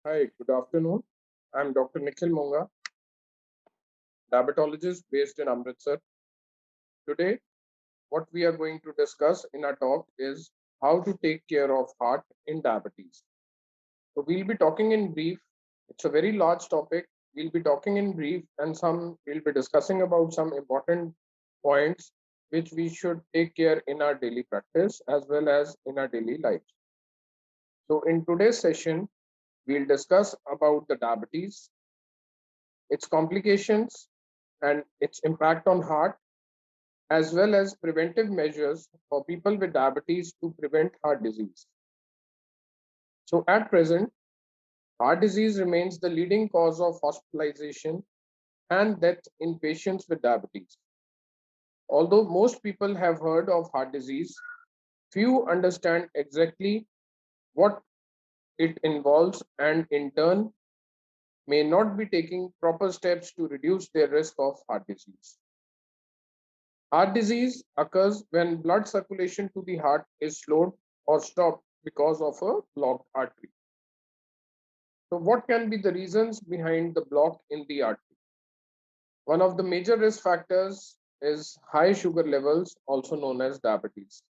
Hi, good afternoon. I'm Dr. Nikhil Monga, diabetologist based in Amritsar. Today, what we are going to discuss in our talk is how to take care of heart in diabetes. So we'll be talking in brief. It's a very large topic. We'll be talking in brief and we'll be discussing about some important points which we should take care in our daily practice as well as in our daily lives. So in today's session, we'll discuss about the diabetes, its complications, and its impact on heart, as well as preventive measures for people with diabetes to prevent heart disease. So, at present, heart disease remains the leading cause of hospitalization and death in patients with diabetes. Although most people have heard of heart disease, few understand exactly what it involves and, in turn, may not be taking proper steps to reduce their risk of heart disease. Heart disease occurs when blood circulation to the heart is slowed or stopped because of a blocked artery. So, what can be the reasons behind the block in the artery? One of the major risk factors is high sugar levels, also known as diabetes.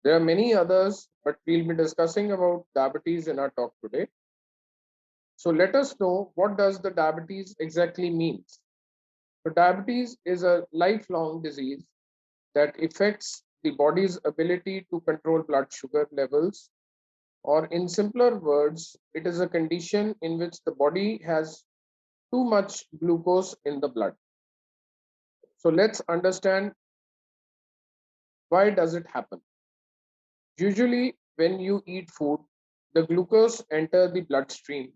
There are many others, but we'll be discussing about diabetes in our talk today. So, let us know what does the diabetes exactly means. So, diabetes is a lifelong disease that affects the body's ability to control blood sugar levels, or in simpler words, it is a condition in which the body has too much glucose in the blood. So let's understand why does it happen. Usually when you eat food, the glucose enter the bloodstream.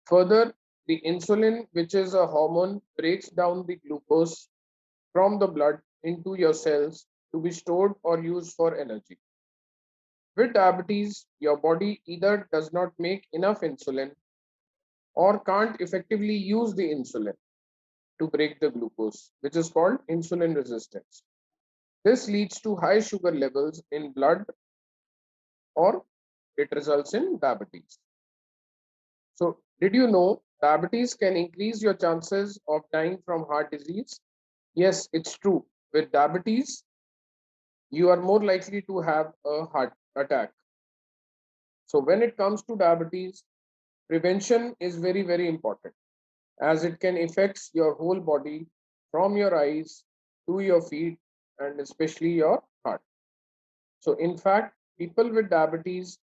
Further, the insulin, which is a hormone, breaks down the glucose from the blood into your cells to be stored or used for energy. With diabetes, your body either does not make enough insulin or can't effectively use the insulin to break the glucose, which is called insulin resistance. This leads to high sugar levels in blood, or it results in diabetes. So, did you know diabetes can increase your chances of dying from heart disease? Yes, it's true. With diabetes, you are more likely to have a heart attack. So, when it comes to diabetes, prevention is very, very important, as it can affect your whole body from your eyes to your feet and especially your heart. So, in fact, people with diabetes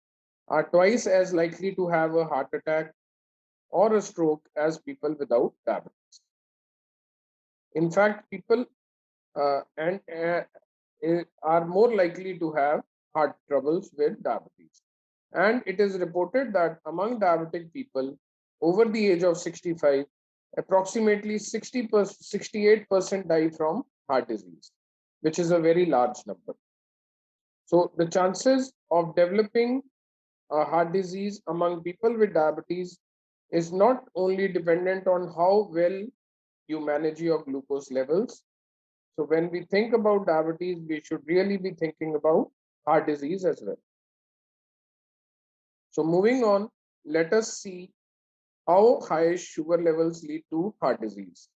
are twice as likely to have a heart attack or a stroke as people without diabetes. In fact, people and are more likely to have heart troubles with diabetes. And it is reported that among diabetic people over the age of 65, approximately 68% die from heart disease, which is a very large number. So the chances of developing heart disease among people with diabetes is not only dependent on how well you manage your glucose levels. So when we think about diabetes, we should really be thinking about heart disease as well. So moving on, let us see how high sugar levels lead to heart disease.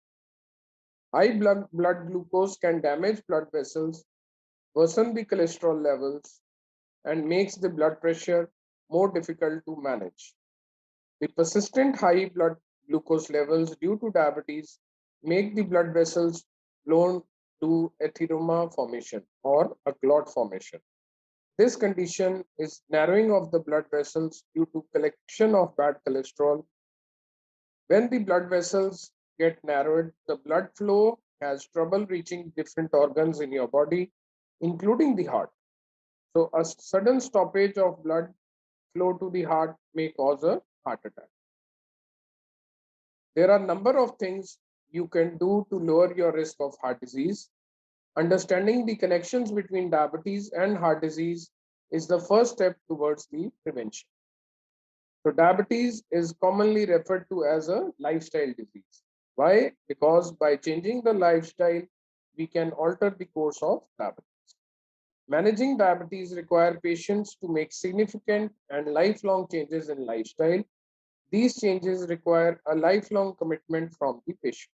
High blood glucose can damage blood vessels, worsen the cholesterol levels, and makes the blood pressure more difficult to manage. The persistent high blood glucose levels due to diabetes make the blood vessels blown to atheroma formation or a clot formation. This condition is narrowing of the blood vessels due to collection of bad cholesterol. When the blood vessels get narrowed, the blood flow has trouble reaching different organs in your body, including the heart. So a sudden stoppage of blood flow to the heart may cause a heart attack. There are a number of things you can do to lower your risk of heart disease. Understanding the connections between diabetes and heart disease is the first step towards the prevention. So, diabetes is commonly referred to as a lifestyle disease. Why? Because by changing the lifestyle, we can alter the course of diabetes. Managing diabetes requires patients to make significant and lifelong changes in lifestyle. These changes require a lifelong commitment from the patient.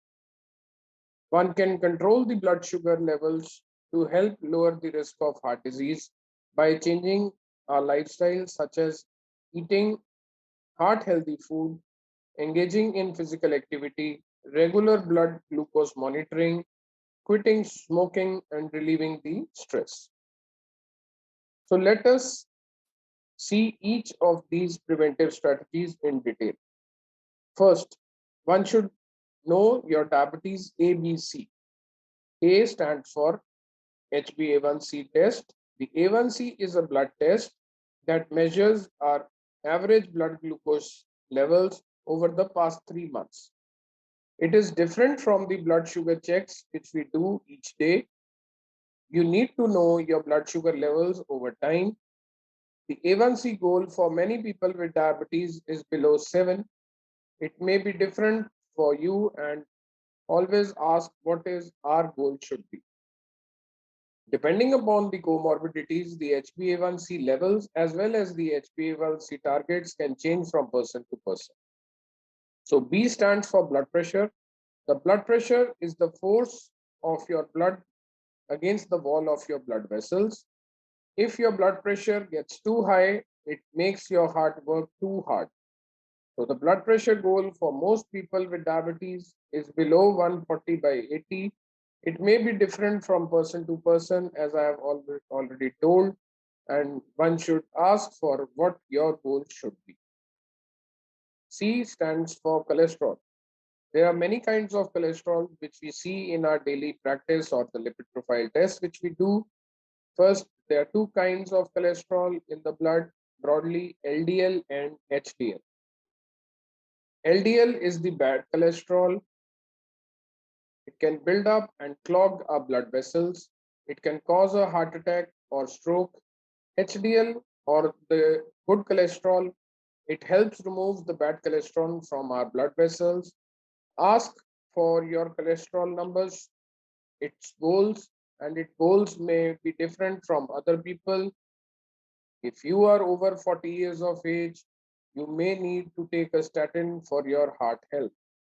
One can control the blood sugar levels to help lower the risk of heart disease by changing our lifestyle, such as eating heart healthy food, engaging in physical activity, regular blood glucose monitoring, quitting smoking, and relieving the stress. So, let us see each of these preventive strategies in detail. First, one should know your diabetes ABC. A stands for Hba1c test. The A1C is a blood test that measures our average blood glucose levels over the past 3 months. It is different from the blood sugar checks which we do each day. You need to know your blood sugar levels over time. The A1C goal for many people with diabetes is below 7. It may be different for you, and always ask what is our goal should be. Depending upon the comorbidities, the HbA1c levels as well as the HbA1c targets can change from person to person. So B stands for blood pressure. The blood pressure is the force of your blood against the wall of your blood vessels. If your blood pressure gets too high, it makes your heart work too hard. So the blood pressure goal for most people with diabetes is below 140 by 80. It may be different from person to person, as I have already told, and one should ask for what your goal should be. C stands for cholesterol. There are many kinds of cholesterol which we see in our daily practice or the lipid profile test which we do. First, there are two kinds of cholesterol in the blood, broadly LDL and HDL. LDL is the bad cholesterol. It can build up and clog our blood vessels. It can cause a heart attack or stroke. HDL, or the good cholesterol, it helps remove the bad cholesterol from our blood vessels. Ask for your cholesterol numbers, its goals, and its goals may be different from other people. If you are over 40 years of age, you may need to take a statin for your heart health,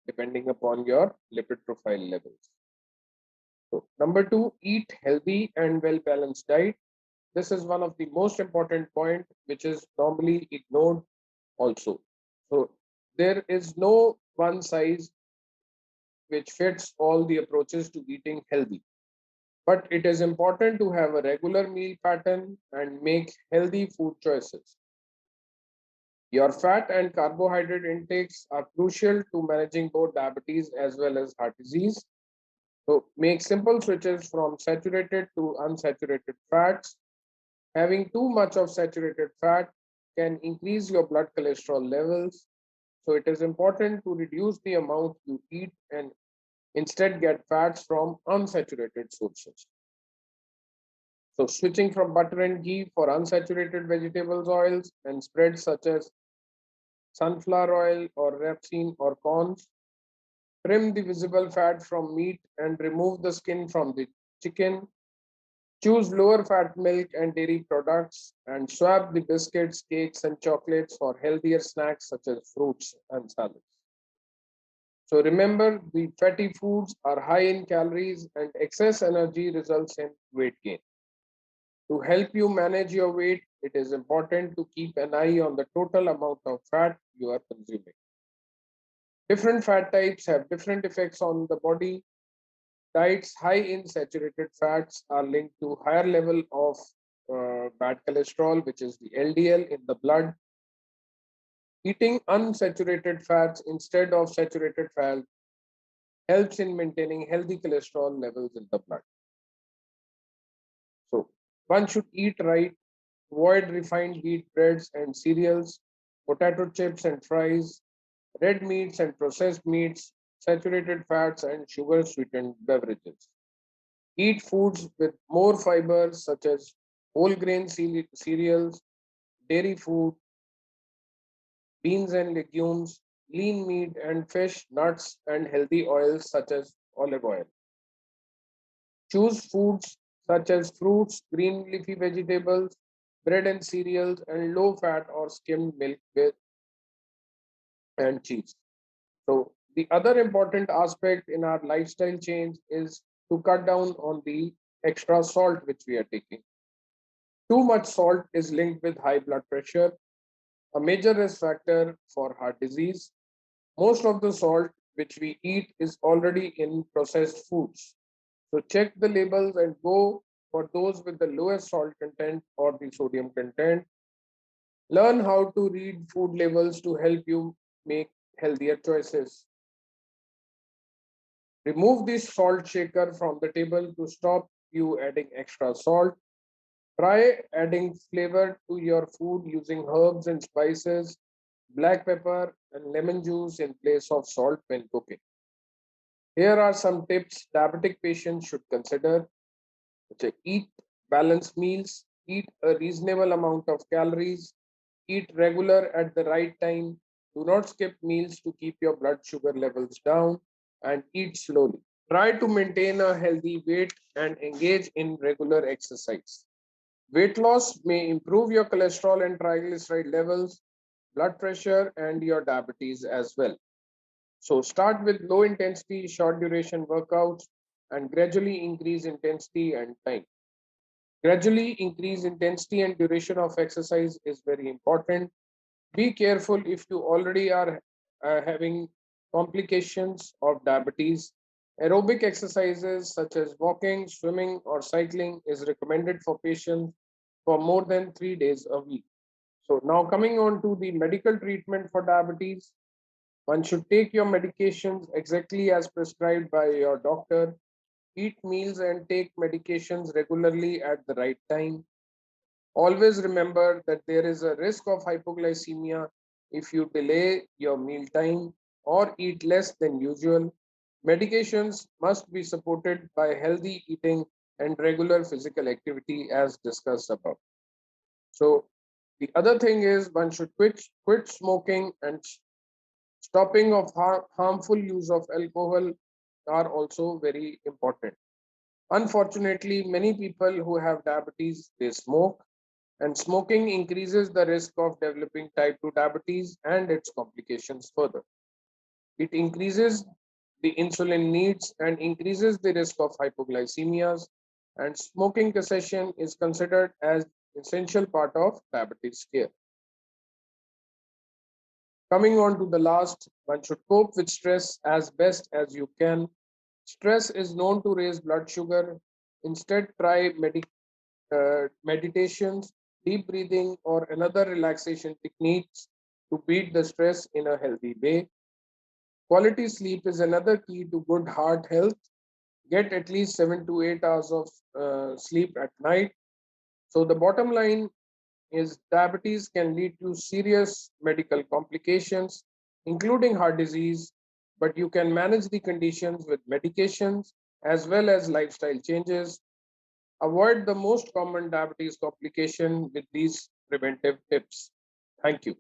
depending upon your lipid profile levels. So, number two, eat healthy and well balanced diet. This is one of the most important point, which is normally ignored also. So, there is no one size which fits all the approaches to eating healthy. But it is important to have a regular meal pattern and make healthy food choices. Your fat and carbohydrate intakes are crucial to managing both diabetes as well as heart disease. So make simple switches from saturated to unsaturated fats. Having too much of saturated fat can increase your blood cholesterol levels. So it is important to reduce the amount you eat and instead get fats from unsaturated sources. So switching from butter and ghee for unsaturated vegetables oils and spreads such as sunflower oil or rapeseed or corns. Trim the visible fat from meat and remove the skin from the chicken. Choose lower fat milk and dairy products and swap the biscuits, cakes, and chocolates for healthier snacks such as fruits and salads. So remember, the fatty foods are high in calories and excess energy results in weight gain. To help you manage your weight, it is important to keep an eye on the total amount of fat you are consuming. Different fat types have different effects on the body. Diets high in saturated fats are linked to higher level of bad cholesterol, which is the LDL in the blood. Eating unsaturated fats instead of saturated fat helps in maintaining healthy cholesterol levels in the blood. So one should eat right, avoid refined wheat breads and cereals, potato chips and fries, red meats and processed meats, saturated fats and sugar sweetened beverages. Eat foods with more fibers such as whole grain cereals, dairy food, beans and legumes, lean meat and fish, nuts, and healthy oils such as olive oil. Choose foods such as fruits, green leafy vegetables, bread and cereals, and low fat or skimmed milk with and cheese. So the other important aspect in our lifestyle change is to cut down on the extra salt which we are taking. Too much salt is linked with high blood pressure, a major risk factor for heart disease. Most of the salt which we eat is already in processed foods. So check the labels and go for those with the lowest salt content or the sodium content. Learn how to read food labels to help you make healthier choices. Remove the salt shaker from the table to stop you adding extra salt. Try adding flavor to your food using herbs and spices, black pepper, and lemon juice in place of salt when cooking. Here are some tips diabetic patients should consider. Eat balanced meals, eat a reasonable amount of calories, eat regular at the right time, do not skip meals to keep your blood sugar levels down, and eat slowly. Try to maintain a healthy weight and engage in regular exercise. Weight loss may improve your cholesterol and triglyceride levels, blood pressure, and your diabetes as well. So start with low intensity, short duration workouts and gradually increase intensity and time. Gradually increase intensity and duration of exercise is very important. Be careful if you already are having complications of diabetes. Aerobic exercises such as walking, swimming, or cycling is recommended for patients for more than 3 days a week. So, now coming on to the medical treatment for diabetes, one should take your medications exactly as prescribed by your doctor, eat meals, and take medications regularly at the right time. Always remember that there is a risk of hypoglycemia if you delay your meal time or eat less than usual. Medications must be supported by healthy eating and regular physical activity as discussed above. So the other thing is one should quit smoking and stopping of harmful use of alcohol are also very important. Unfortunately, many people who have diabetes they smoke and smoking increases the risk of developing type 2 diabetes and its complications further. It increases the insulin needs and increases the risk of hypoglycemias, and smoking cessation is considered as essential part of diabetes care. Coming on to the last, one should cope with stress as best as you can. Stress is known to raise blood sugar. Instead, try meditations, deep breathing, or another relaxation techniques to beat the stress in a healthy way. Quality sleep is another key to good heart health. Get at least 7 to 8 hours of sleep at night. So, the bottom line is diabetes can lead to serious medical complications, including heart disease, but you can manage the conditions with medications as well as lifestyle changes. Avoid the most common diabetes complication with these preventive tips. Thank you.